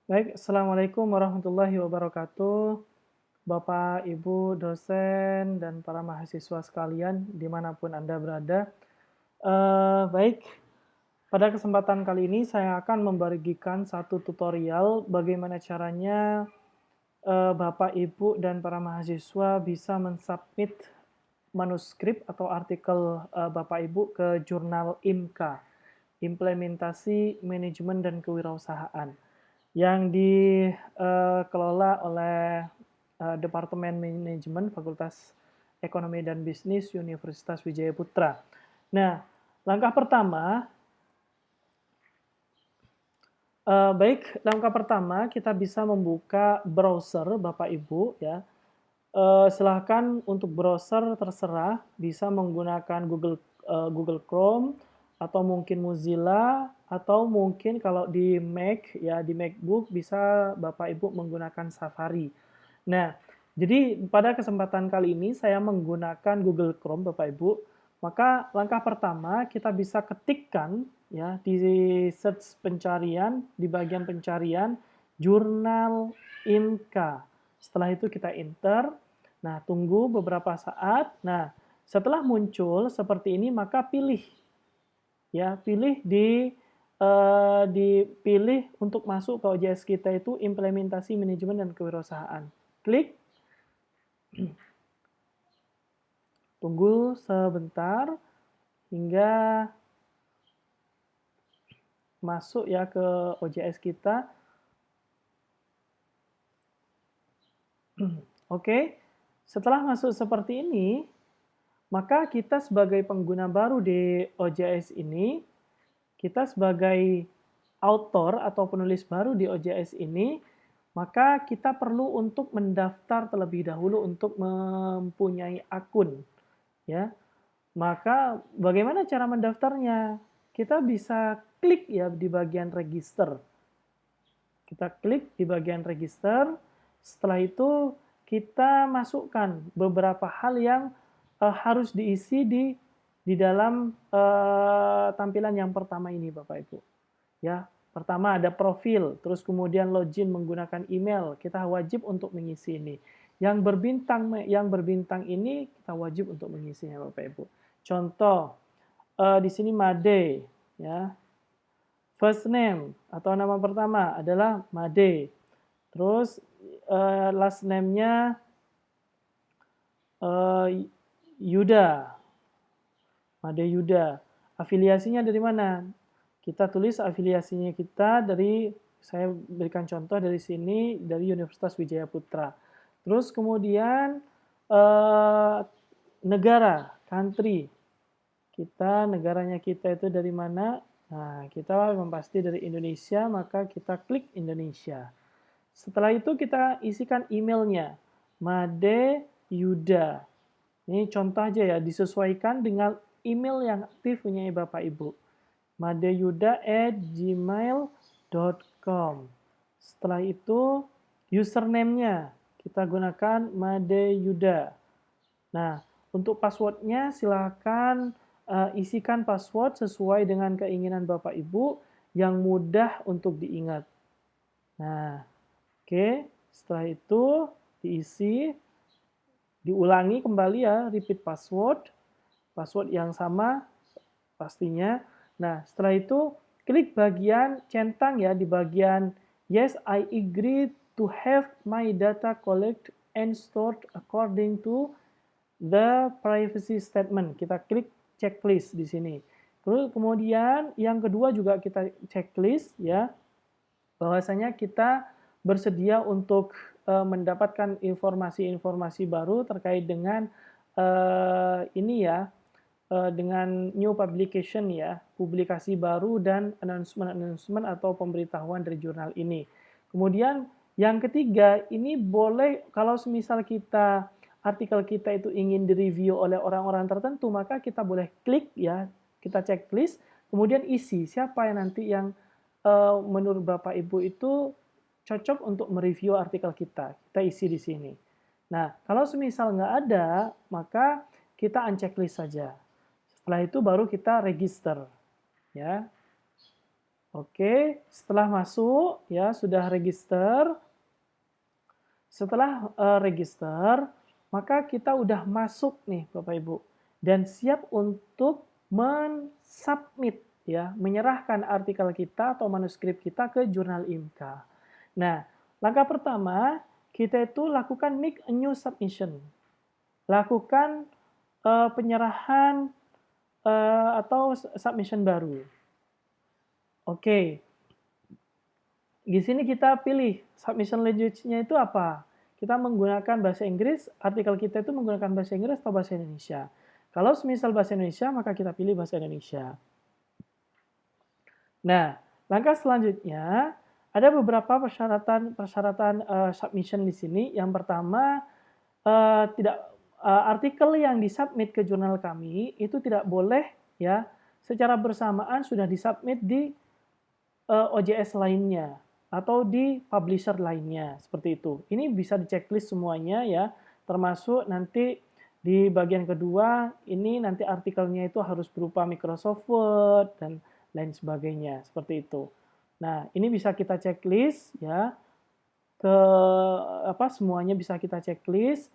Baik, Assalamualaikum warahmatullahi wabarakatuh. Bapak, Ibu, dosen, dan para mahasiswa sekalian, dimanapun Anda berada. Baik, pada kesempatan kali ini saya akan membagikan satu tutorial bagaimana caranya Bapak, Ibu, dan para mahasiswa bisa mensubmit manuskrip atau artikel Bapak, Ibu ke jurnal IMKA, Implementasi Manajemen dan Kewirausahaan, yang dikelola oleh Departemen Manajemen Fakultas Ekonomi dan Bisnis Universitas Wijaya Putra. Nah, langkah pertama, langkah pertama kita bisa membuka browser Bapak Ibu ya. Silahkan untuk browser terserah, bisa menggunakan Google Chrome atau mungkin Mozilla atau mungkin kalau di Mac ya di MacBook bisa Bapak Ibu menggunakan Safari. Nah, jadi pada kesempatan kali ini saya menggunakan Google Chrome Bapak Ibu. Maka langkah pertama kita bisa ketikkan ya di search pencarian, di bagian pencarian jurnal IMKA. Setelah itu kita enter. Nah, tunggu beberapa saat. Nah, setelah muncul seperti ini maka pilih ya, dipilih untuk masuk ke OJS kita itu implementasi manajemen dan kewirausahaan. Klik, tunggu sebentar hingga masuk ya ke OJS kita. Oke, setelah masuk seperti ini, maka kita sebagai pengguna baru di OJS ini, kita sebagai author atau penulis baru di OJS ini, maka kita perlu untuk mendaftar terlebih dahulu untuk mempunyai akun, ya. Maka bagaimana cara mendaftarnya? Kita bisa klik ya di bagian register. Kita klik di bagian register. Setelah itu kita masukkan beberapa hal yang harus diisi di dalam tampilan yang pertama ini, Bapak Ibu. Ya, pertama ada profil, terus kemudian login menggunakan email. Kita wajib untuk mengisi ini. Yang berbintang ini kita wajib untuk mengisinya, Bapak Ibu. Contoh di sini Made, ya. First name atau nama pertama adalah Made. Terus last name-nya Yuda. Made Yuda. Afiliasinya dari mana? Kita tulis afiliasinya kita dari, saya berikan contoh dari sini, dari Universitas Wijaya Putra. Terus kemudian negara, country. Negaranya kita itu dari mana? Nah, kita pasti dari Indonesia, maka kita klik Indonesia. Setelah itu kita isikan emailnya, Made Yuda. Ini contoh aja ya, disesuaikan dengan email yang aktif punya Bapak Ibu. madeyuda@gmail.com. Setelah itu username-nya kita gunakan madeyuda. Nah, untuk password-nya silakan isikan password sesuai dengan keinginan Bapak Ibu yang mudah untuk diingat. Nah, oke, setelah itu diisi, diulangi kembali ya, repeat password yang sama pastinya. Nah, setelah itu klik bagian centang ya di bagian yes, I agree to have my data collect and stored according to the privacy statement. Kita klik checklist di sini. Terus kemudian yang kedua juga kita checklist ya, bahwasanya kita bersedia untuk mendapatkan informasi-informasi baru terkait dengan ini ya, dengan new publication ya, publikasi baru dan announcement atau pemberitahuan dari jurnal ini. Kemudian yang ketiga, ini boleh kalau semisal artikel kita itu ingin direview oleh orang-orang tertentu, maka kita boleh klik ya, kita checklist, kemudian isi siapa yang nanti yang menurut Bapak Ibu itu cocok untuk mereview artikel kita. Kita isi di sini. Nah, kalau semisal nggak ada, maka kita unchecklist saja. Setelah itu baru kita register, ya. Oke, setelah masuk ya sudah register. Setelah register, maka kita udah masuk nih Bapak Ibu dan siap untuk mensubmit ya, menyerahkan artikel kita atau manuskrip kita ke jurnal IMCA. Nah, langkah pertama kita itu lakukan make a new submission. Lakukan penyerahan atau submission baru. Oke, di sini kita pilih submission language-nya itu apa. Kita menggunakan bahasa Inggris, artikel kita itu menggunakan bahasa Inggris atau bahasa Indonesia. Kalau semisal bahasa Indonesia, maka kita pilih bahasa Indonesia. Nah, langkah selanjutnya ada beberapa persyaratan submission di sini. Yang pertama, artikel yang disubmit ke jurnal kami itu tidak boleh ya secara bersamaan sudah disubmit di OJS lainnya atau di publisher lainnya, seperti itu. Ini bisa di checklist semuanya ya, termasuk nanti di bagian kedua, ini nanti artikelnya itu harus berupa Microsoft Word dan lain sebagainya, seperti itu. Nah, ini bisa kita checklist ya, semuanya bisa kita checklist.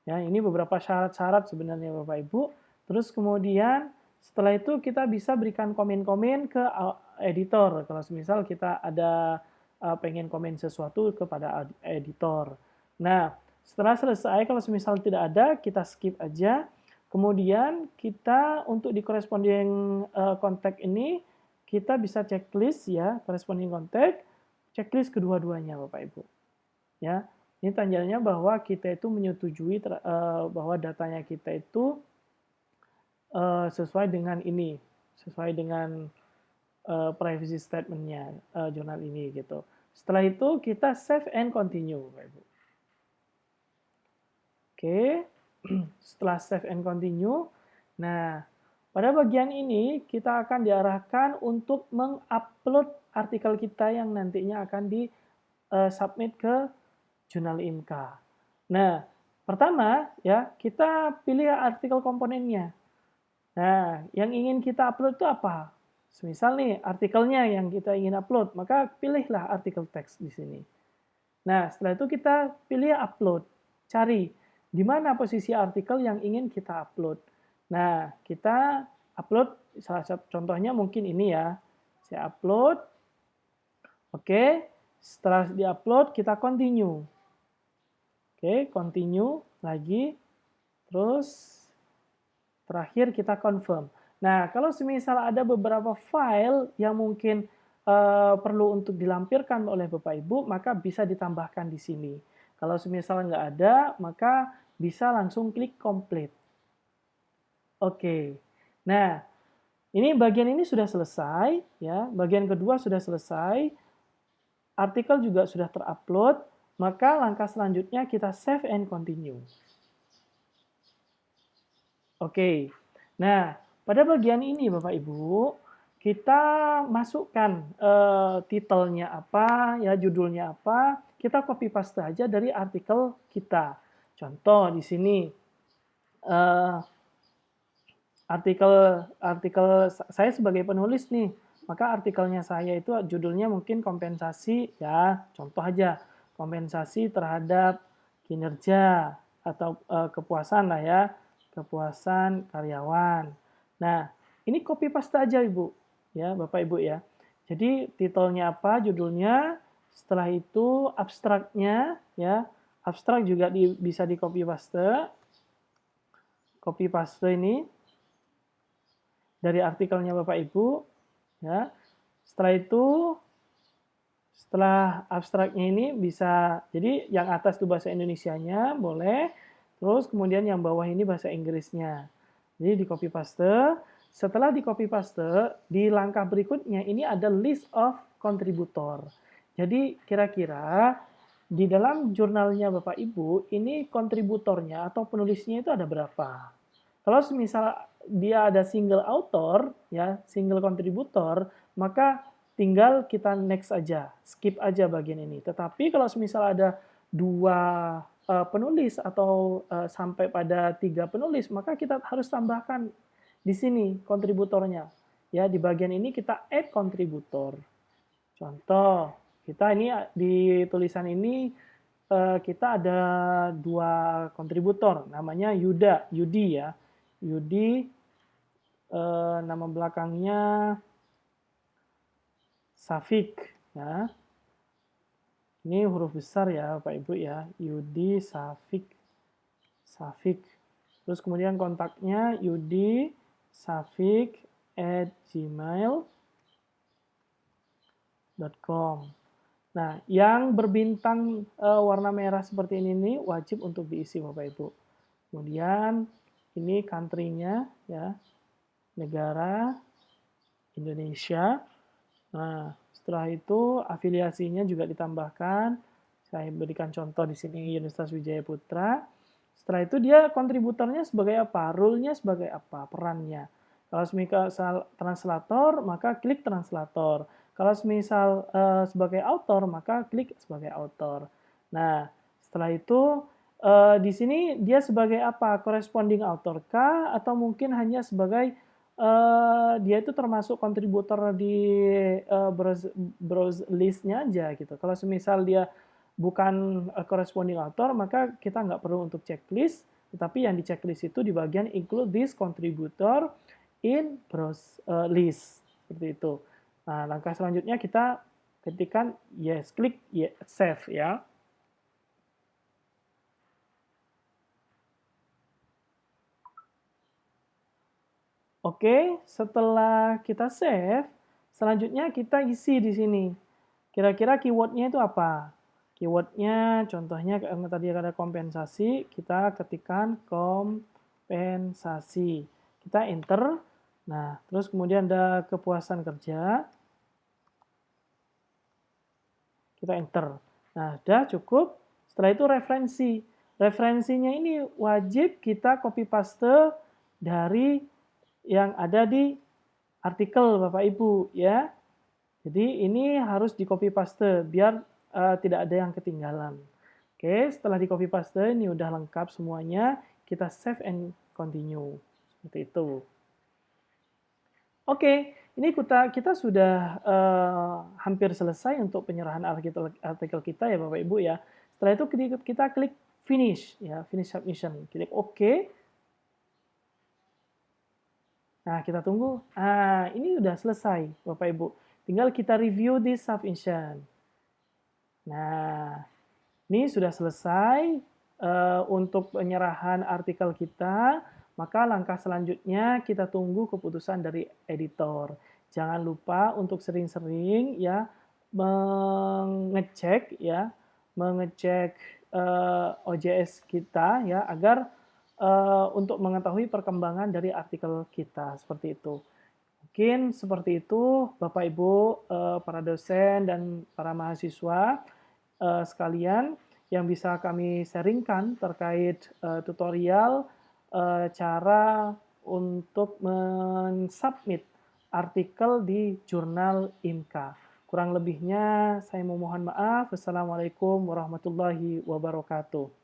Ya, ini beberapa syarat-syarat sebenarnya Bapak Ibu. Terus kemudian setelah itu kita bisa berikan komen-komen ke editor. Kalau misal kita ada pengen komen sesuatu kepada editor. Nah, setelah selesai, kalau misal tidak ada, kita skip aja. Kemudian kita untuk di corresponding contact ini, kita bisa checklist ya, corresponding contact, checklist kedua-duanya Bapak Ibu. Ya, ini tandanya bahwa kita itu menyetujui bahwa datanya kita itu sesuai dengan ini, sesuai dengan privacy statement-nya jurnal ini gitu. Setelah itu kita save and continue, Bapak Ibu. Oke, setelah save and continue, nah pada bagian ini kita akan diarahkan untuk mengupload artikel kita yang nantinya akan di submit ke jurnal IMCA. Nah, pertama ya kita pilih artikel komponennya. Nah, yang ingin kita upload itu apa? Misal nih, artikelnya yang kita ingin upload, maka pilihlah artikel teks di sini. Nah, setelah itu kita pilih upload. Cari di mana posisi artikel yang ingin kita upload. Nah, kita upload, salah satu contohnya mungkin ini ya. Saya upload. Oke, setelah di-upload, kita continue. Oke, continue lagi. Terus terakhir kita confirm. Nah, kalau semisal ada beberapa file yang mungkin perlu untuk dilampirkan oleh Bapak Ibu, maka bisa ditambahkan di sini. Kalau semisal nggak ada, maka bisa langsung klik complete. Oke. Nah, ini bagian ini sudah selesai, ya. Bagian kedua sudah selesai. Artikel juga sudah terupload, maka langkah selanjutnya kita save and continue. Oke. Nah, pada bagian ini Bapak Ibu, kita masukkan titelnya apa, ya judulnya apa, kita copy paste aja dari artikel kita. Contoh di sini artikel saya sebagai penulis nih, maka artikelnya saya itu judulnya mungkin kompensasi ya, contoh aja kompensasi terhadap kinerja atau kepuasan lah ya, kepuasan karyawan. Nah, ini copy paste aja Ibu, ya Bapak Ibu ya. Jadi titelnya apa, judulnya, setelah itu abstraknya ya, abstrak juga bisa di copy paste ini dari artikelnya Bapak Ibu ya. Setelah itu setelah abstraknya ini bisa, jadi yang atas itu bahasa Indonesianya boleh, terus kemudian yang bawah ini bahasa Inggrisnya. Jadi di copy paste. Setelah di copy paste, di langkah berikutnya ini ada list of contributor. Jadi kira-kira di dalam jurnalnya Bapak Ibu, ini kontributornya atau penulisnya itu ada berapa? Kalau misal dia ada single author, ya single contributor, maka tinggal kita next aja, skip aja bagian ini. Tetapi kalau misal ada dua penulis atau sampai pada 3 penulis, maka kita harus tambahkan di sini kontributornya. Ya, di bagian ini kita add kontributor. Contoh, kita ini di tulisan ini kita ada dua kontributor, namanya Yudi ya. Yudi, nama belakangnya Safik. Ya. Ini huruf besar ya Bapak Ibu ya. Yudi Safik. Terus kemudian kontaknya Yudi Safik @gmail.com. Nah, yang berbintang warna merah seperti ini nih wajib untuk diisi Bapak Ibu. Kemudian ini country-nya ya, negara Indonesia. Nah, setelah itu afiliasinya juga ditambahkan. Saya berikan contoh di sini Universitas Wijaya Putra. Setelah itu dia kontributornya sebagai apa? Rule-nya sebagai apa? Perannya. Kalau misal translator, maka klik translator. Kalau misal sebagai author, maka klik sebagai author. Nah, setelah itu di sini dia sebagai apa? Corresponding author kah? Atau mungkin hanya sebagai dia itu termasuk kontributor di browse list-nya aja gitu. Kalau semisal dia bukan corresponding author, maka kita nggak perlu untuk checklist, tetapi yang di checklist itu di bagian include this contributor in browse list. Seperti itu. Nah, langkah selanjutnya kita ketikkan yes, klik yes, save ya. Oke, setelah kita save, selanjutnya kita isi di sini. Kira-kira keywordnya itu apa? Keywordnya contohnya karena tadi ada kompensasi, kita ketikkan kompensasi. Kita enter. Nah, terus kemudian ada kepuasan kerja. Kita enter. Nah, sudah cukup. Setelah itu referensi. Referensinya ini wajib kita copy paste dari yang ada di artikel Bapak Ibu ya. Jadi ini harus di copy paste biar tidak ada yang ketinggalan. Oke, setelah di copy paste ini udah lengkap semuanya, kita save and continue. Seperti itu. Oke, ini kita sudah hampir selesai untuk penyerahan artikel kita ya Bapak Ibu ya. Setelah itu kita klik finish ya, finish submission. Klik OK. Nah, kita tunggu. Ah, ini udah selesai, Bapak Ibu. Tinggal kita review di submission. Nah, ini sudah selesai untuk penyerahan artikel kita. Maka langkah selanjutnya kita tunggu keputusan dari editor. Jangan lupa untuk sering-sering ya mengecek OJS kita ya agar untuk mengetahui perkembangan dari artikel kita seperti itu. Mungkin seperti itu Bapak Ibu para dosen dan para mahasiswa sekalian yang bisa kami sharingkan terkait tutorial cara untuk mensubmit artikel di jurnal IMKA. Kurang lebihnya saya memohon maaf. Wassalamualaikum warahmatullahi wabarakatuh.